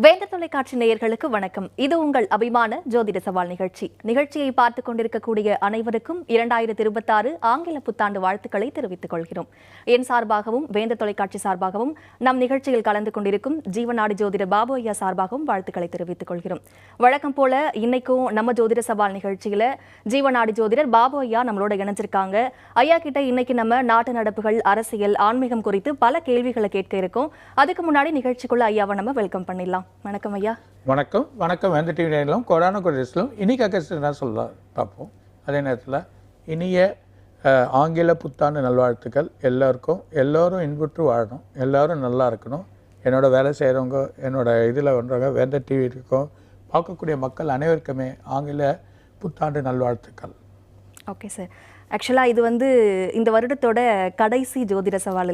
வேந்த தொலைக்காட்சி நேயர்களுக்கு வணக்கம். இது உங்கள் அபிமான ஜோதிட சவால் நிகழ்ச்சியை பார்த்துக் கொண்டிருக்கக்கூடிய அனைவருக்கும் 2026 ஆங்கில புத்தாண்டு வாழ்த்துக்களை தெரிவித்துக் கொள்கிறோம். என் சார்பாகவும் வேந்த தொலைக்காட்சி சார்பாகவும் நம் நிகழ்ச்சியில் கலந்து கொண்டிருக்கும் ஜீவநாடி ஜோதிடர் பாபு ஐயா சார்பாகவும் வாழ்த்துக்களை தெரிவித்துக் கொள்கிறோம். வழக்கம் போல இன்னைக்கும் நம்ம ஜோதிட சவால் நிகழ்ச்சியில ஜீவநாடி ஜோதிடர் பாபு ஐயா நம்மளோட இணைஞ்சிருக்காங்க. ஐயா கிட்ட இன்னைக்கு நம்ம நாட்டு நடப்புகள், அரசியல், ஆன்மீகம் குறித்து பல கேள்விகளை கேட்க இருக்கோம். அதுக்கு முன்னாடி நிகழ்ச்சிக்குள்ள ஐயாவை நம்ம வெல்கம் பண்ணிடலாம். வணக்கம் ஐயா. வணக்கம். வேந்த டிவி நேயர்களும் கொரோனா கொடிஸ்லும் இனிக்க என்ன சொல்ல பார்ப்போம். அதே நேரத்தில் இனிய ஆங்கில புத்தாண்டு நல்வாழ்த்துக்கள் எல்லாருக்கும். எல்லோரும் இன்புற்று வாழணும், எல்லோரும் நல்லா இருக்கணும். என்னோட வேலை செய்கிறவங்க, என்னோட இதில் வந்தவங்க, வேந்த டிவி இருக்கும் பார்க்கக்கூடிய மக்கள் அனைவருக்குமே ஆங்கில புத்தாண்டு நல்வாழ்த்துக்கள். Okay sir. ஆக்சுவலாக இது இந்த வருடத்தோட கடைசி ஜோதிட சவால்